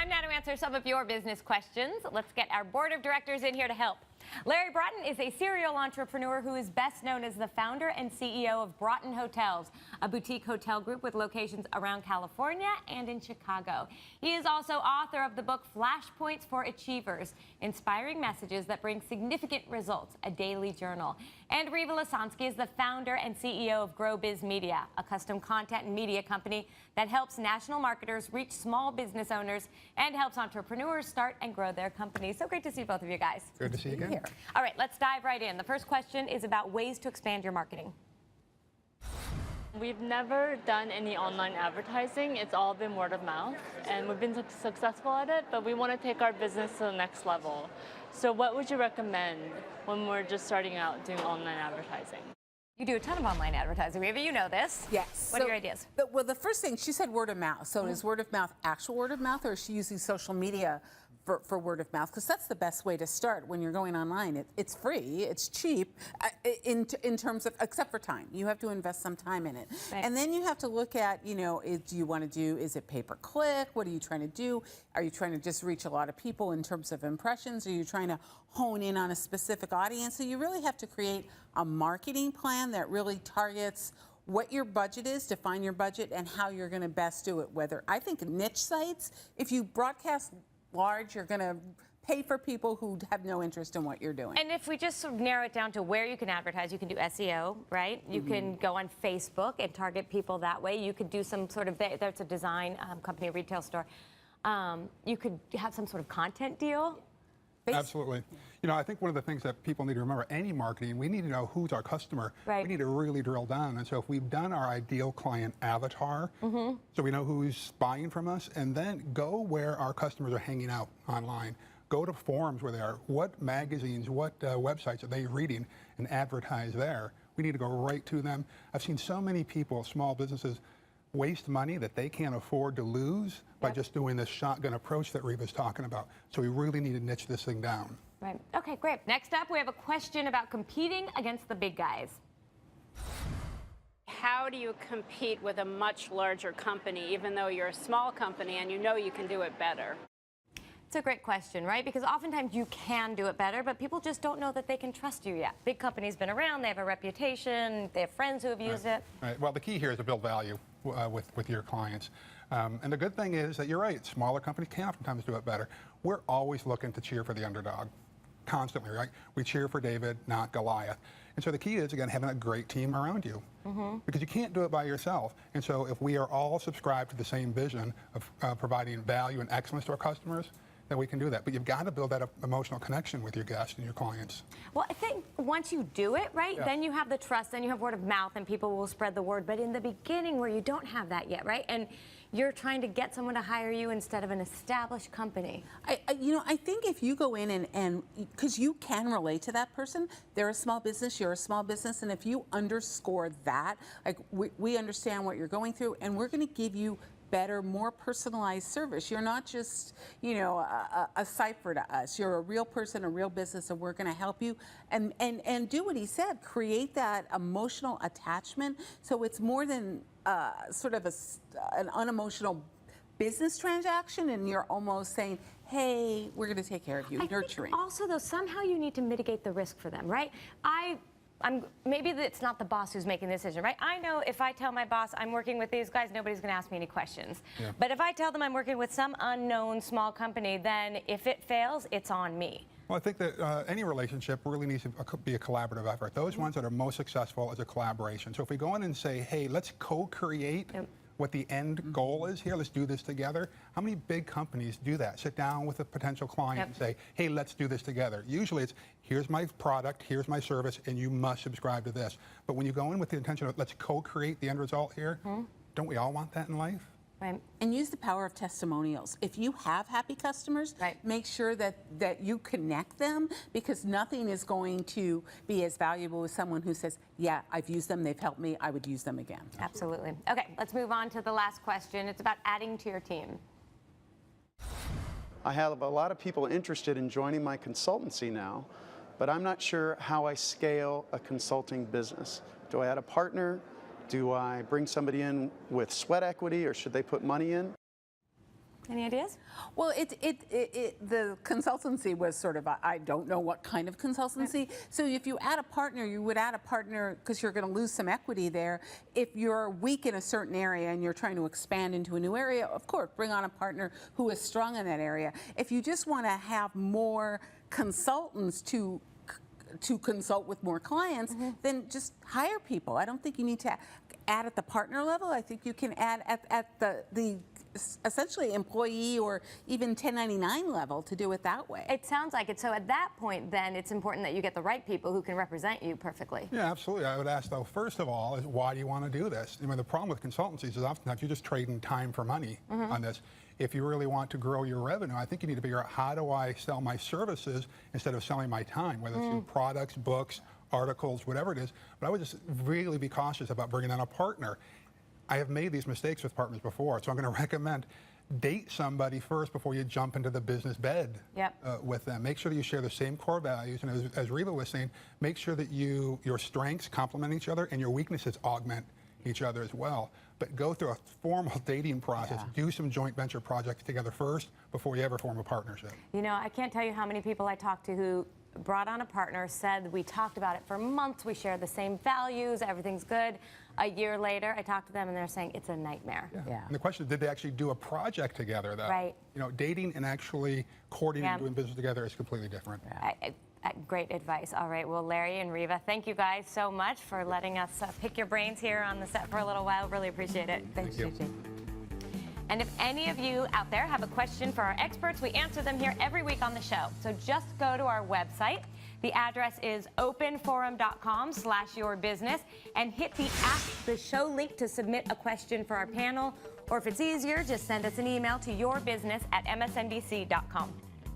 Time now to answer some of your business questions. Let's get our board of directors in here to help. Larry Broughton is a serial entrepreneur who is best known as the founder and CEO of Broughton Hotels, a boutique hotel group with locations around California and in Chicago. He is also author of the book Flashpoints for Achievers, Inspiring Messages That Bring Significant Results, a daily journal. And Riva Lasansky is the founder and CEO of Grow Biz Media, a custom content and media company that helps national marketers reach small business owners and helps entrepreneurs start and grow their companies. So great to see both of you guys. Good to see you again. All right, let's dive right in. The first question is about ways to expand your marketing. We've never done any online advertising. It's all been word of mouth, and we've been successful at it, but we want to take our business to the next level. So what would you recommend when we're just starting out doing online advertising? You do a ton of online advertising, Riva. You know this. Yes. What are your ideas? Well, the first thing, she said word of mouth. So is word of mouth actual word of mouth, or is she using social media for word of mouth? Because that's the best way to start when you're going online. It's free, it's cheap, in terms of, except for time. You have to invest some time in it. Right. And then you have to look at, do you want to do, is it pay-per-click? What are you trying to do? Are you trying to just reach a lot of people in terms of impressions? Are you trying to hone in on a specific audience? So you really have to create a marketing plan that really targets what your budget is, define your budget, and how you're going to best do it. Whether, I think niche sites, if you broadcast large, you're going to pay for people who have no interest in what you're doing. And if we just sort of narrow it down to where you can advertise, you can do SEO, right? You can go on Facebook and target people that way. You could do some sort of, there's a design company, a retail store. You could have some sort of content deal. Absolutely. I think one of the things that people need to remember, any marketing, we need to know who's our customer. Right. We need to really drill down. And so if we've done our ideal client avatar, so we know who's buying from us, and then go where our customers are hanging out online. Go to forums where they are. What magazines, what websites are they reading, and advertise there. We need to go right to them. I've seen so many people, small businesses, waste money that they can't afford to lose by just doing this shotgun approach that Riva's talking about. So we really need to niche this thing down. Right. Okay, great. Next up, we have a question about competing against the big guys. How do you compete with a much larger company, even though you're a small company and you know you can do it better? It's a great question, right? Because oftentimes you can do it better, but people just don't know that they can trust you yet. Big companies been around, they have a reputation, they have friends who have used it. Right. Well, the key here is to build value with your clients. And the good thing is that you're right, smaller companies can oftentimes do it better. We're always looking to cheer for the underdog, constantly, right? We cheer for David, not Goliath. And so the key is, again, having a great team around you. Because you can't do it by yourself. And so if we are all subscribed to the same vision of providing value and excellence to our customers, then we can do that. But you've got to build that emotional connection with your guests and your clients. Well, I think once you do it, right, then you have the trust, then you have word of mouth, and people will spread the word. But in the beginning where you don't have that yet, right, and you're trying to get someone to hire you instead of an established company. I think if you go in and because you can relate to that person, they're a small business, you're a small business, and if you underscore that, like we understand what you're going through, and we're going to give you better, more personalized service. You're not just, a cipher to us. You're a real person, a real business, and we're going to help you. And do what he said, create that emotional attachment. So it's more than sort of an unemotional business transaction, and you're almost saying, hey, we're going to take care of you, nurturing. Think also, though, somehow you need to mitigate the risk for them, right? Maybe it's not the boss who's making the decision, right? I know if I tell my boss I'm working with these guys, nobody's going to ask me any questions. But if I tell them I'm working with some unknown small company, then if it fails, it's on me. Well, I think that any relationship really needs to be a collaborative effort. Those ones that are most successful is a collaboration. So if we go in and say, hey, let's co-create what the end goal is here, let's do this together. How many big companies do that? Sit down with a potential client and say, hey, let's do this together. Usually it's, here's my product, here's my service, and you must subscribe to this. But when you go in with the intention of, let's co-create the end result here, don't we all want that in life? Right. And use the power of testimonials. If you have happy customers, make sure that you connect them, because nothing is going to be as valuable as someone who says, yeah, I've used them, they've helped me, I would use them again. Absolutely. Okay, let's move on to the last question. It's about adding to your team. I have a lot of people interested in joining my consultancy now, but I'm not sure how I scale a consulting business. Do I add a partner? Do I bring somebody in with sweat equity, or should they put money in? Any ideas? Well, the consultancy was sort of, I don't know what kind of consultancy. So if you add a partner, you would add a partner because you're going to lose some equity there. If you're weak in a certain area and you're trying to expand into a new area, of course, bring on a partner who is strong in that area. If you just want to have more consultants to consult with more clients, then just hire people. I don't think you need to add at the partner level. I think you can add at the essentially employee or even 1099 level to do it that way. It sounds like it. So at that point, then it's important that you get the right people who can represent you perfectly. Yeah, absolutely. I would ask, though, first of all, is why do you want to do this? I mean, the problem with consultancies is oftentimes you're just trading time for money on this. If you really want to grow your revenue, I think you need to figure out, how do I sell my services instead of selling my time, whether it's through products, books, articles, whatever it is. But I would just really be cautious about bringing on a partner. I have made these mistakes with partners before, so I'm going to recommend date somebody first before you jump into the business bed with them. Make sure that you share the same core values, and as Reva was saying, make sure that your strengths complement each other and your weaknesses augment each other as well. But go through a formal dating process. Do some joint venture projects together first before you ever form a partnership. You know, I can't tell you how many people I talked to who brought on a partner, said we talked about it for months, we share the same values, everything's good. A year later, I talked to them and they're saying it's a nightmare. Yeah. And the question is, did they actually do a project together, though? Right. You know, dating and actually courting and doing business together is completely different. Great advice. All right, well, Larry and Reva, thank you guys so much for letting us pick your brains here on the set for a little while. Really appreciate it. Thanks, Gigi. And if any of you out there have a question for our experts, we answer them here every week on the show. So just go to our website. The address is openforum.com/yourbusiness and hit the Ask the Show link to submit a question for our panel. Or if it's easier, just send us an email to yourbusiness@msnbc.com.